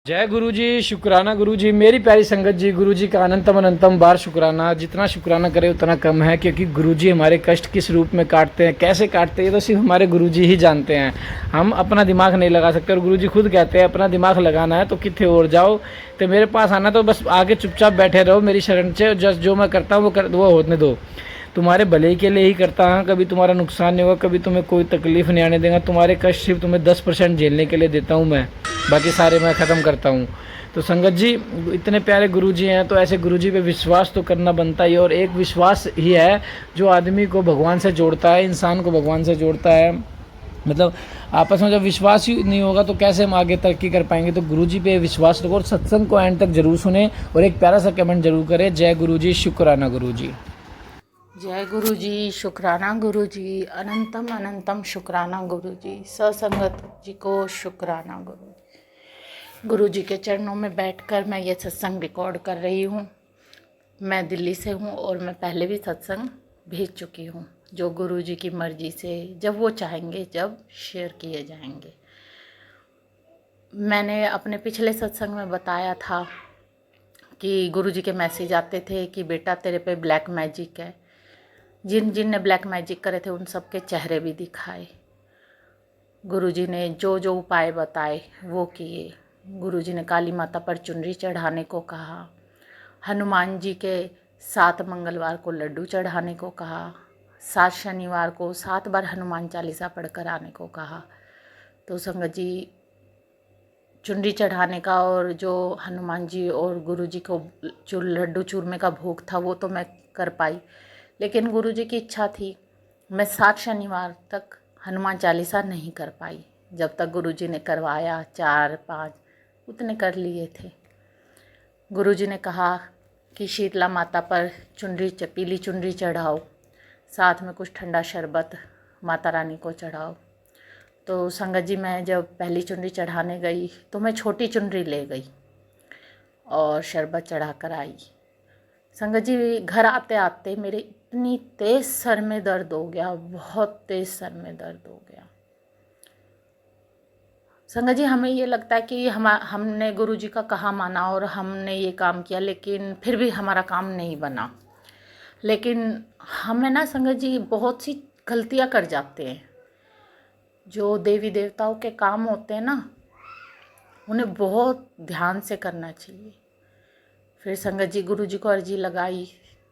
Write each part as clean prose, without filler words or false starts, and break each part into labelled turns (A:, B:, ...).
A: जय गुरु जी, शुक्राना गुरु जी। मेरी प्यारी संगत जी, गुरु जी का अनंतम अनंतम बार शुक्राना। जितना शुक्राना करे उतना कम है, क्योंकि गुरु जी हमारे कष्ट किस रूप में काटते हैं, कैसे काटते हैं, ये तो सिर्फ हमारे गुरु जी ही जानते हैं। हम अपना दिमाग नहीं लगा सकते। और गुरु जी खुद कहते हैं अपना दिमाग लगाना है तो कितने और जाओ, तो मेरे पास आना तो बस आगे चुपचाप बैठे रहो मेरी शरण से। जस्ट जो मैं करता हूँ वो होने दो। तुम्हारे भले के लिए ही करता हूँ, कभी तुम्हारा नुकसान नहीं होगा, कभी तुम्हें कोई तकलीफ नहीं आने देगा। तुम्हारे कष्ट सिर्फ तुम्हें 10% झेलने के लिए देता हूँ मैं, बाकी सारे मैं ख़त्म करता हूँ। तो संगत जी, इतने प्यारे गुरु जी हैं, तो ऐसे गुरु जी पे विश्वास तो करना बनता ही है। और एक विश्वास ही है जो आदमी को भगवान से जोड़ता है, इंसान को भगवान से जोड़ता है। मतलब आपस में जब विश्वास ही नहीं होगा तो कैसे हम आगे तरक्की कर पाएंगे। तो गुरु जी पे विश्वास रखो और सत्संग को एंड तक जरूर सुने और एक प्यारा सा कमेंट जरूर करें। जय गुरु जी, शुक्राना गुरु जी।
B: जय गुरु जी, शुक्राना गुरु जी, अनंतम अनंतम शुक्राना गुरु जी, सत्संगत जी को शुक्राना गुरु जी। गुरु जी के चरणों में बैठकर मैं ये सत्संग रिकॉर्ड कर रही हूँ। मैं दिल्ली से हूँ और मैं पहले भी सत्संग भेज चुकी हूँ, जो गुरु जी की मर्जी से जब वो चाहेंगे जब शेयर किए जाएंगे। मैंने अपने पिछले सत्संग में बताया था कि गुरु जी के मैसेज आते थे कि बेटा तेरे पे ब्लैक मैजिक है। जिन जिन ने ब्लैक मैजिक करे थे उन सब के चेहरे भी दिखाए। गुरुजी ने जो जो उपाय बताए वो किए। गुरुजी ने काली माता पर चुनरी चढ़ाने को कहा, हनुमान जी के 7 मंगलवार को लड्डू चढ़ाने को कहा, 7 शनिवार को 7 बार हनुमान चालीसा पढ़कर आने को कहा। तो संगत जी, चुनरी चढ़ाने का और जो हनुमान जी और गुरु जी को जो लड्डू चूरमे का भोग था वो तो मैं कर पाई, लेकिन गुरु जी की इच्छा थी मैं 7 शनिवार तक हनुमान चालीसा नहीं कर पाई। जब तक गुरु जी ने करवाया 4-5 उतने कर लिए थे। गुरु जी ने कहा कि शीतला माता पर पीली चुनरी चढ़ाओ, साथ में कुछ ठंडा शरबत माता रानी को चढ़ाओ। तो संगत जी, मैं जब पहली चुनरी चढ़ाने गई तो मैं छोटी चुनरी ले गई और शरबत चढ़ा कर आई। संगत जी, घर आते आते मेरे इतनी तेज़ सर में दर्द हो गया, बहुत तेज़ सर में दर्द हो गया। संगत जी, हमें ये लगता है कि हमने गुरु जी का कहा माना और हमने ये काम किया, लेकिन फिर भी हमारा काम नहीं बना। लेकिन हमें ना संगत जी बहुत सी गलतियाँ कर जाते हैं। जो देवी देवताओं के काम होते हैं ना, उन्हें बहुत ध्यान से करना चाहिए। फिर संगत जी गुरु जी को अर्जी लगाई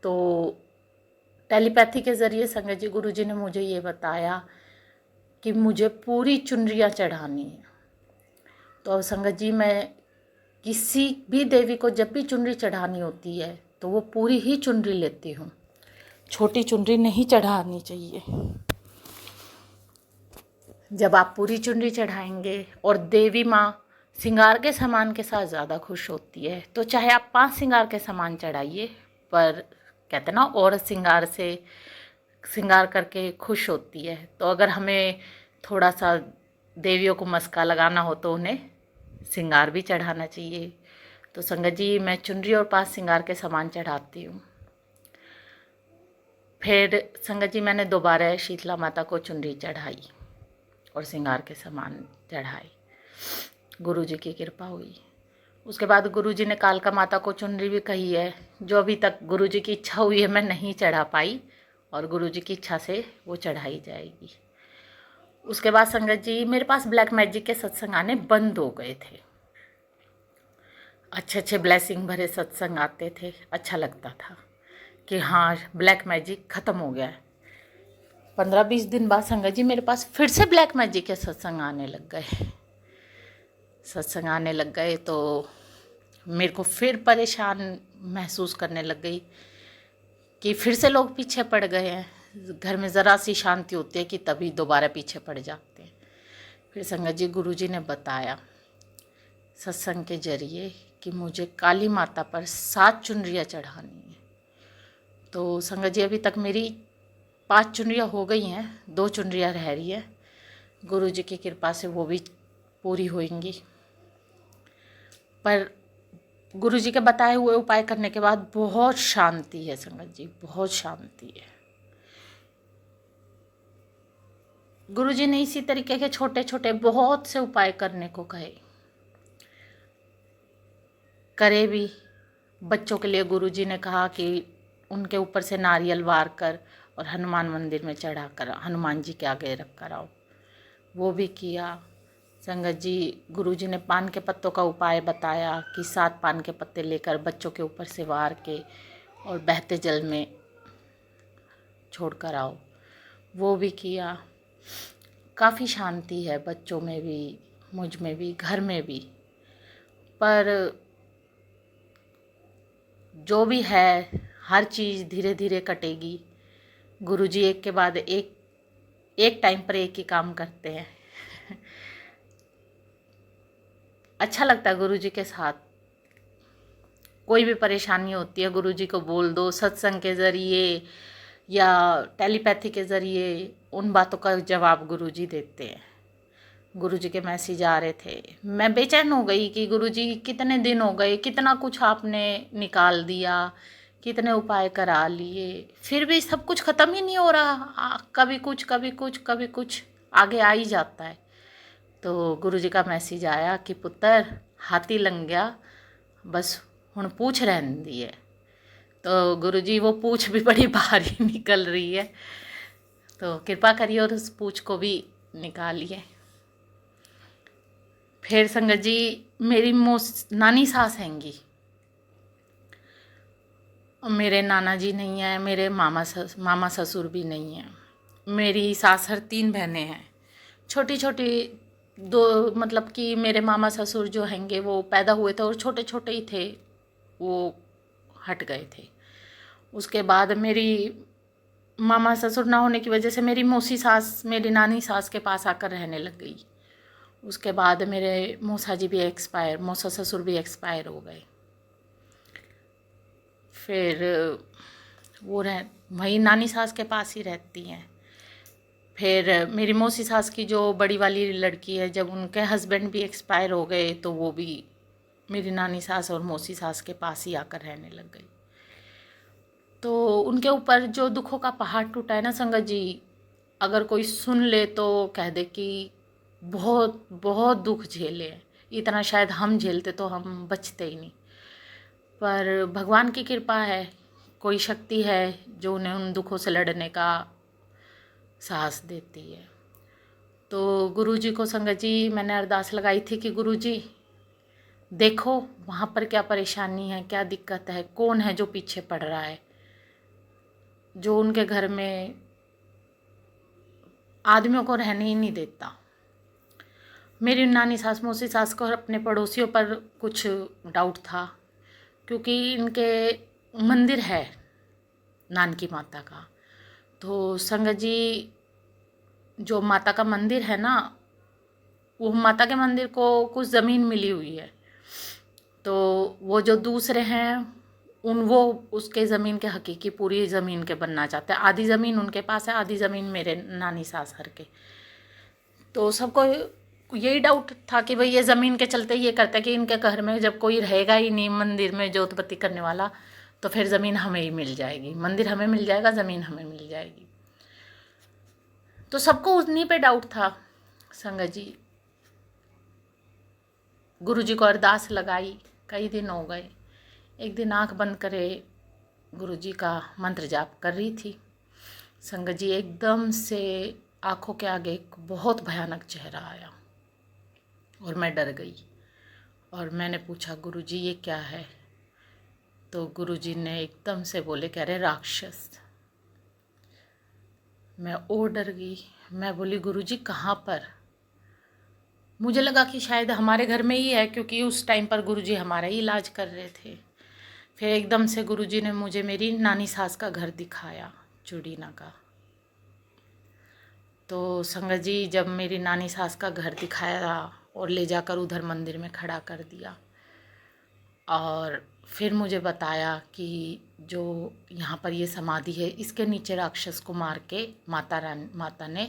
B: तो टेलीपैथी के ज़रिए संगत जी गुरु जी ने मुझे ये बताया कि मुझे पूरी चुनरियाँ चढ़ानी है। तो अब संगत जी, मैं किसी भी देवी को जब भी चुनरी चढ़ानी होती है तो वो पूरी ही चुनरी लेती हूँ, छोटी चुनरी नहीं चढ़ानी चाहिए। जब आप पूरी चुनरी चढ़ाएंगे और देवी माँ श्रृंगार के सामान के साथ ज़्यादा खुश होती है, तो चाहे आप 5 श्रृंगार के सामान चढ़ाइए, पर कहते ना औरत श्रृंगार करके खुश होती है। तो अगर हमें थोड़ा सा देवियों को मस्का लगाना हो तो उन्हें श्रृंगार भी चढ़ाना चाहिए। तो संगत जी, मैं चुनरी और 5 श्रृंगार के सामान चढ़ाती हूँ। फिर संगत जी, मैंने दोबारा शीतला माता को चुनरी चढ़ाई और श्रृंगार के सामान चढ़ाए। गुरु जी की कृपा हुई। उसके बाद गुरु जी ने कालका माता को चुनरी भी कही है, जो अभी तक गुरु जी की इच्छा हुई है मैं नहीं चढ़ा पाई, और गुरु जी की इच्छा से वो चढ़ाई जाएगी। उसके बाद संगत जी, मेरे पास ब्लैक मैजिक के सत्संग आने बंद हो गए थे। अच्छे अच्छे ब्लेसिंग भरे सत्संग आते थे, अच्छा लगता था कि हाँ ब्लैक मैजिक ख़त्म हो गया है। 15-20 दिन बाद संगत जी मेरे पास फिर से ब्लैक मैजिक के सत्संग आने लग गए। तो मेरे को फिर परेशान महसूस करने लग गई कि फिर से लोग पीछे पड़ गए हैं। घर में ज़रा सी शांति होती है कि तभी दोबारा पीछे पड़ जाते हैं। फिर संगत जी गुरु जी ने बताया सत्संग के जरिए कि मुझे काली माता पर 7 चुनरियाँ चढ़ानी है। तो संगत जी, अभी तक मेरी 5 चुनरियाँ हो गई हैं, 2 चुनरियाँ रह रही है। गुरु जी की कृपा से वो भी पूरी होंगी। पर गुरु जी के बताए हुए उपाय करने के बाद बहुत शांति है संगत जी, बहुत शांति है। गुरु जी ने इसी तरीके के छोटे छोटे बहुत से उपाय करने को कहे। करे भी। बच्चों के लिए गुरुजी ने कहा कि उनके ऊपर से नारियल वार कर और हनुमान मंदिर में चढ़ा कर हनुमान जी के आगे रख कर आओ, वो भी किया। संगत जी, गुरुजी ने पान के पत्तों का उपाय बताया कि 7 पान के पत्ते लेकर बच्चों के ऊपर से वार के और बहते जल में छोड़ कर आओ, वो भी किया। काफ़ी शांति है बच्चों में भी, मुझ में भी, घर में भी। पर जो भी है, हर चीज़ धीरे धीरे कटेगी। गुरुजी एक के बाद एक टाइम पर एक ही काम करते हैं। अच्छा लगता है गुरुजी के साथ। कोई भी परेशानी होती है गुरुजी को बोल दो, सत्संग के ज़रिए या टेलीपैथी के ज़रिए उन बातों का जवाब गुरुजी देते हैं। गुरुजी के मैसेज आ रहे थे, मैं बेचैन हो गई कि गुरुजी कितने दिन हो गए, कितना कुछ आपने निकाल दिया, कितने उपाय करा लिए, फिर भी सब कुछ ख़त्म ही नहीं हो रहा। कभी कुछ कभी कुछ कभी कुछ आगे आ ही जाता है। तो गुरुजी का मैसेज आया कि पुत्र हाथी लंघ गया, बस हुण पूछ रहन दी है। तो गुरुजी वो पूछ भी बड़ी भारी निकल रही है, तो कृपा करिए और उस पूछ को भी निकालिए। फिर संगत जी, मेरी नानी सास हैंगी, मेरे नाना जी नहीं हैं, मेरे मामा ससुर भी नहीं हैं। मेरी सासर 3 बहनें हैं, छोटी छोटी। दो मतलब कि मेरे मामा ससुर जो हैंगे वो पैदा हुए थे और छोटे छोटे ही थे, वो हट गए थे। उसके बाद मेरी मामा ससुर ना होने की वजह से मेरी मौसी सास मेरी नानी सास के पास आकर रहने लग गई। उसके बाद मेरे मौसा जी भी मौसा ससुर भी एक्सपायर हो गए। फिर वो वहीं नानी सास के पास ही रहती हैं। फिर मेरी मौसी सास की जो बड़ी वाली लड़की है, जब उनके हस्बैंड भी एक्सपायर हो गए तो वो भी मेरी नानी सास और मौसी सास के पास ही आकर रहने लग गई। तो उनके ऊपर जो दुखों का पहाड़ टूटा है ना संगत जी, अगर कोई सुन ले तो कह दे कि बहुत बहुत दुख झेले हैं। इतना शायद हम झेलते तो हम बचते ही नहीं। पर भगवान की कृपा है, कोई शक्ति है जो उन्हें उन दुखों से लड़ने का साहस देती है। तो गुरुजी को संगत जी मैंने अरदास लगाई थी कि गुरुजी देखो वहाँ पर क्या परेशानी है, क्या दिक्कत है, कौन है जो पीछे पड़ रहा है, जो उनके घर में आदमियों को रहने ही नहीं देता। मेरी नानी सास मौसी सास को अपने पड़ोसियों पर कुछ डाउट था, क्योंकि इनके मंदिर है नानकी माता का। तो संगत जी जो माता का मंदिर है ना, वो माता के मंदिर को कुछ ज़मीन मिली हुई है। तो वो जो दूसरे हैं वो उसके ज़मीन के हकीकी पूरी ज़मीन के बनना चाहते हैं। आधी ज़मीन उनके पास है, आधी ज़मीन मेरे नानी सासर के। तो सबको यही डाउट था कि भाई ये ज़मीन के चलते ये करते हैं कि इनके घर में जब कोई रहेगा ही नहीं मंदिर में जोत बत्ती करने वाला, तो फिर ज़मीन हमें ही मिल जाएगी, मंदिर हमें मिल जाएगा, ज़मीन हमें मिल जाएगी। तो सबको उन्हीं पे डाउट था। संगत जी गुरुजी को अरदास लगाई, कई दिन हो गए। एक दिन आंख बंद करे गुरुजी का मंत्र जाप कर रही थी। संगत जी एकदम से आंखों के आगे एक बहुत भयानक चेहरा आया और मैं डर गई। और मैंने पूछा गुरुजी ये क्या है? तो गुरुजी ने एकदम से बोले, कह रहे राक्षस। मैं और डर गई। मैं बोली गुरुजी कहाँ पर? मुझे लगा कि शायद हमारे घर में ही है, क्योंकि उस टाइम पर गुरुजी हमारा ही इलाज कर रहे थे। फिर एकदम से गुरुजी ने मुझे मेरी नानी सास का घर दिखाया, चूड़ीना का। तो संगत जी जब मेरी नानी सास का घर दिखाया और ले जाकर उधर मंदिर में खड़ा कर दिया, और फिर मुझे बताया कि जो यहाँ पर ये समाधि है इसके नीचे राक्षस को मार के माता ने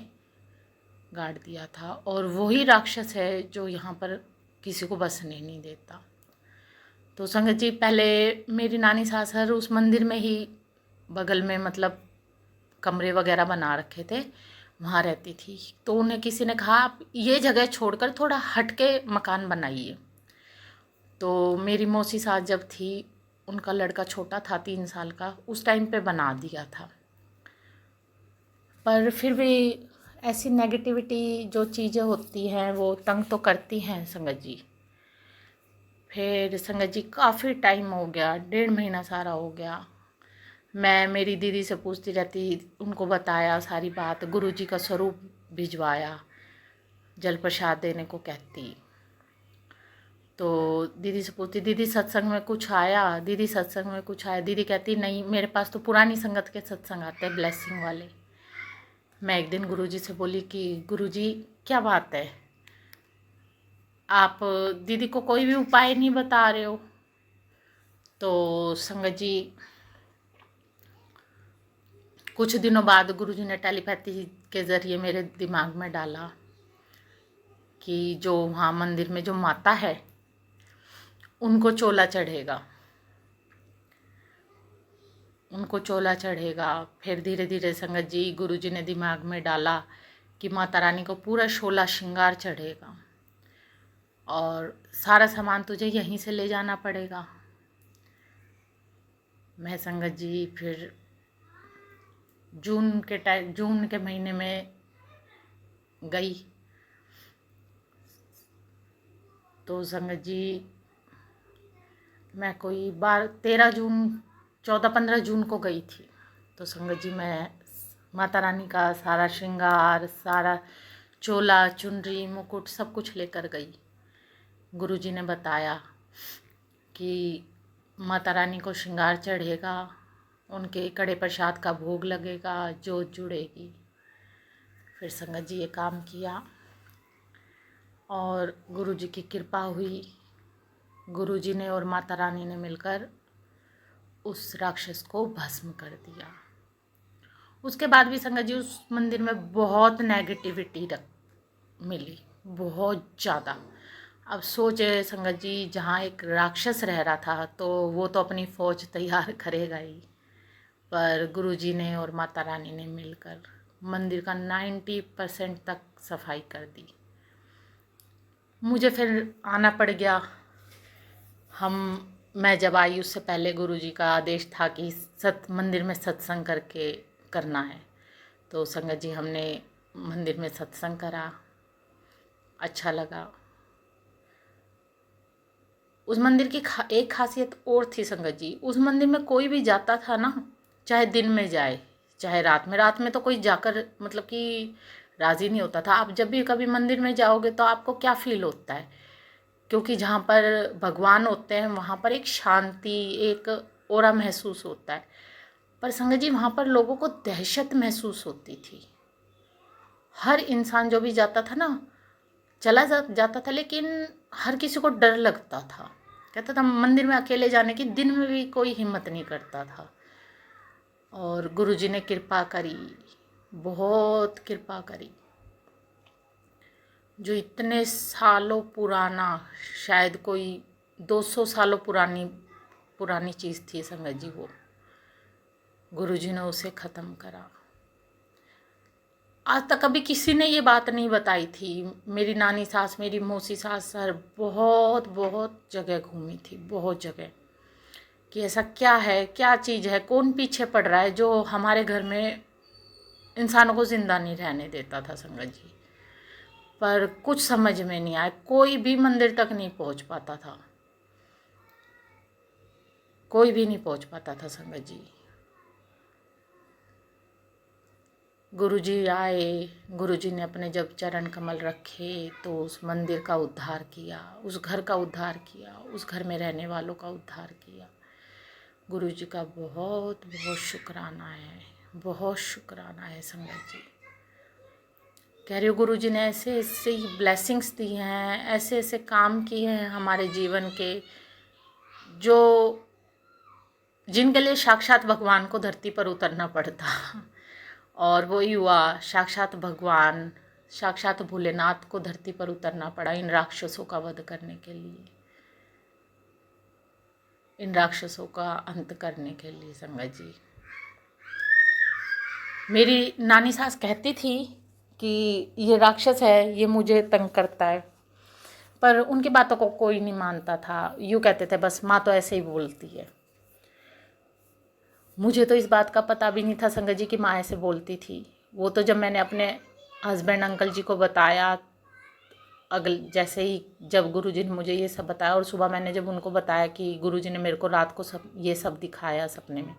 B: गाड़ दिया था, और वही राक्षस है जो यहाँ पर किसी को बसने नहीं देता। तो संगत जी पहले मेरी नानी सासर उस मंदिर में ही बगल में मतलब कमरे वगैरह बना रखे थे, वहाँ रहती थी। तो उन्हें किसी ने कहा आप ये जगह छोड़कर थोड़ा हट के मकान बनाइए। तो मेरी मौसी सास जब थी, उनका लड़का छोटा था 3 साल का, उस टाइम पे बना दिया था। पर फिर भी ऐसी नेगेटिविटी जो चीज़ें होती हैं वो तंग तो करती हैं संगत जी। फिर संगत जी काफ़ी टाइम हो गया, 1.5 महीना सारा हो गया, मैं मेरी दीदी से पूछती रहती, उनको बताया सारी बात, गुरुजी का स्वरूप भिजवाया, जल प्रसाद देने को कहती। तो दीदी से पूछती, दीदी सत्संग में कुछ आया, दीदी सत्संग में कुछ आया। दीदी कहती नहीं, मेरे पास तो पुरानी संगत के सत्संग आते हैं, ब्लेसिंग वाले। मैं एक दिन गुरुजी से बोली कि गुरुजी क्या बात है, आप दीदी को कोई भी उपाय नहीं बता रहे हो। तो संगत जी कुछ दिनों बाद गुरुजी ने टेलीपैथी के ज़रिए मेरे दिमाग में डाला कि जो वहाँ मंदिर में जो माता है उनको चोला चढ़ेगा, उनको चोला चढ़ेगा। फिर धीरे धीरे संगत जी गुरुजी ने दिमाग में डाला कि माता रानी को पूरा 16 श्रृंगार चढ़ेगा और सारा सामान तुझे यहीं से ले जाना पड़ेगा। मैं संगत जी फिर जून के महीने में गई। तो संगत जी मैं कोई 14-15 जून को गई थी। तो संगत जी मैं माता रानी का सारा श्रृंगार, सारा चोला, चुनरी, मुकुट सब कुछ लेकर गई। गुरुजी ने बताया कि माता रानी को श्रृंगार चढ़ेगा, उनके कड़े प्रसाद का भोग लगेगा, जोत जुड़ेगी। फिर संगत जी ये काम किया और गुरुजी की कृपा हुई। गुरुजी ने और माता रानी ने मिलकर उस राक्षस को भस्म कर दिया। उसके बाद भी संगत जी उस मंदिर में बहुत नेगेटिविटी मिली, बहुत ज़्यादा। अब सोचे संगत जी, जहाँ एक राक्षस रह रहा था तो वो तो अपनी फ़ौज तैयार करेगा ही, पर गुरुजी ने और माता रानी ने मिलकर मंदिर का 90% तक सफाई कर दी। मुझे फिर आना पड़ गया। मैं जब आई उससे पहले गुरुजी का आदेश था कि मंदिर में सत्संग करना है। तो संगत जी हमने मंदिर में सत्संग करा, अच्छा लगा। उस मंदिर की एक खासियत और थी संगत जी, उस मंदिर में कोई भी जाता था ना, चाहे दिन में जाए चाहे रात में तो कोई जाकर मतलब कि राज़ी नहीं होता था। आप जब भी कभी मंदिर में जाओगे तो आपको क्या फील होता है, क्योंकि जहाँ पर भगवान होते हैं वहाँ पर एक शांति, एक ऑरा महसूस होता है। पर संगत जी वहाँ पर लोगों को दहशत महसूस होती थी। हर इंसान जो भी जाता था ना, जाता था, लेकिन हर किसी को डर लगता था। कहता था मंदिर में अकेले जाने की दिन में भी कोई हिम्मत नहीं करता था। और गुरुजी ने कृपा करी, बहुत कृपा करी। जो इतने सालों पुराना, शायद कोई 200 सालों पुरानी चीज़ थी संगत जी, वो गुरुजी ने उसे ख़त्म करा। आज तक कभी किसी ने ये बात नहीं बताई थी। मेरी नानी सास, मेरी मौसी सास सर बहुत बहुत जगह घूमी थी, बहुत जगह, कि ऐसा क्या है, क्या चीज़ है, कौन पीछे पड़ रहा है जो हमारे घर में इंसानों को ज़िंदा नहीं रहने देता था संगत जी। पर कुछ समझ में नहीं आया, कोई भी मंदिर तक नहीं पहुंच पाता था, कोई भी नहीं पहुंच पाता था संगत जी। गुरुजी आए, गुरुजी ने अपने जब चरण कमल रखे तो उस मंदिर का उद्धार किया, उस घर का उद्धार किया, उस घर में रहने वालों का उद्धार किया। गुरुजी का बहुत बहुत शुक्राना है, बहुत शुक्राना है संगत जी। कह रही हूँ गुरुजी ने ऐसे ऐसे ब्लेसिंग्स दी हैं, ऐसे ऐसे काम किए हैं हमारे जीवन के, जो जिनके लिए साक्षात भगवान को धरती पर उतरना पड़ता, और वही हुआ। साक्षात भगवान, साक्षात भोलेनाथ को धरती पर उतरना पड़ा इन राक्षसों का वध करने के लिए, इन राक्षसों का अंत करने के लिए संगत जी। मेरी नानी सास कहती थी कि ये राक्षस है, ये मुझे तंग करता है, पर उनकी बातों को कोई नहीं मानता था, यूँ कहते थे बस माँ तो ऐसे ही बोलती है। मुझे तो इस बात का पता भी नहीं था संगत जी की माँ ऐसे बोलती थी। वो तो जब मैंने अपने हस्बैंड अंकल जी को बताया, जैसे ही जब गुरुजी ने मुझे ये सब बताया, और सुबह मैंने जब उनको बताया कि गुरुजी ने मेरे को रात को ये सब दिखाया सपने में,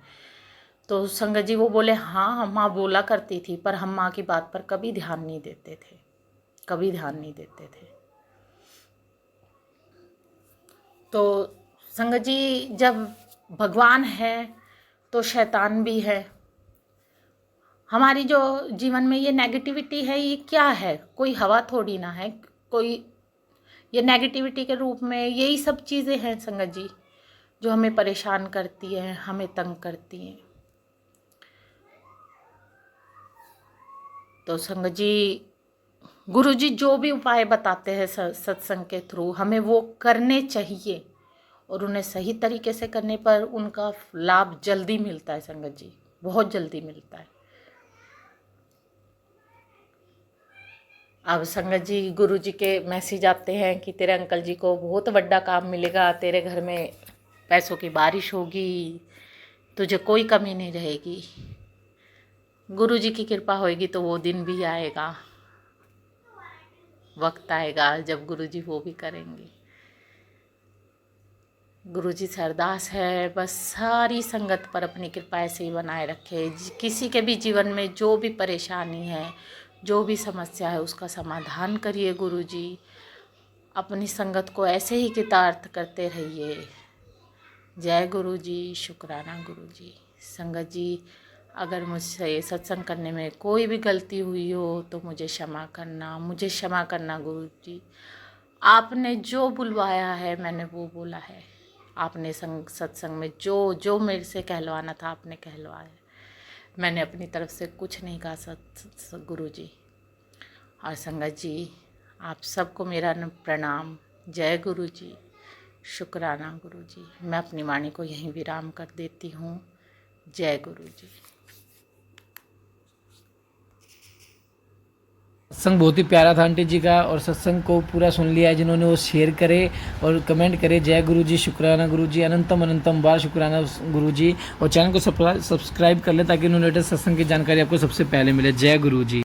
B: तो संगत जी वो बोले हाँ माँ बोला करती थी, पर हम माँ की बात पर कभी ध्यान नहीं देते थे, कभी ध्यान नहीं देते थे। तो संगत जी जब भगवान है तो शैतान भी है। हमारी जो जीवन में ये नेगेटिविटी है, ये क्या है? कोई हवा थोड़ी ना है, कोई ये नेगेटिविटी के रूप में यही सब चीज़ें हैं संगत जी, जो हमें परेशान करती हैं, हमें तंग करती हैं। तो संगत जी गुरुजी जो भी उपाय बताते हैं सत्संग के थ्रू, हमें वो करने चाहिए, और उन्हें सही तरीके से करने पर उनका लाभ जल्दी मिलता है संगत जी, बहुत जल्दी मिलता है। अब संगत जी गुरुजी के मैसेज आते हैं कि तेरे अंकल जी को बहुत बड़ा काम मिलेगा, तेरे घर में पैसों की बारिश होगी, तुझे कोई कमी नहीं रहेगी। गुरुजी की कृपा होएगी तो वो दिन भी आएगा, वक्त आएगा जब गुरुजी वो भी करेंगे। गुरुजी से अरदास है बस सारी संगत पर अपनी कृपा ऐसे ही बनाए रखे। किसी के भी जीवन में जो भी परेशानी है, जो भी समस्या है, उसका समाधान करिए गुरुजी। अपनी संगत को ऐसे ही कृतार्थ करते रहिए। जय गुरुजी, शुक्राना गुरुजी। संगत जी अगर मुझसे सत्संग करने में कोई भी गलती हुई हो तो मुझे क्षमा करना, मुझे क्षमा करना गुरुजी। आपने जो बुलवाया है मैंने वो बोला है, आपने सत्संग में जो मेरे से कहलवाना था आपने कहलवाया, मैंने अपनी तरफ से कुछ नहीं कहा गुरुजी। और संगत जी आप सबको मेरा प्रणाम। जय गुरुजी, शुक्राना गुरुजी। मैं अपनी वाणी को यहीं विराम कर देती हूँ। जय गुरुजी।
A: सत्संग बहुत ही प्यारा था आंटी जी का, और सत्संग को पूरा सुन लिया है जिन्होंने वो शेयर करे और कमेंट करे। जय गुरुजी, शुक्राना गुरुजी, अनंतम अनंतम बार शुक्राना गुरुजी। और चैनल को सब्सक्राइब कर ले ताकि लेटेस्ट सत्संग की जानकारी आपको सबसे पहले मिले। जय गुरुजी।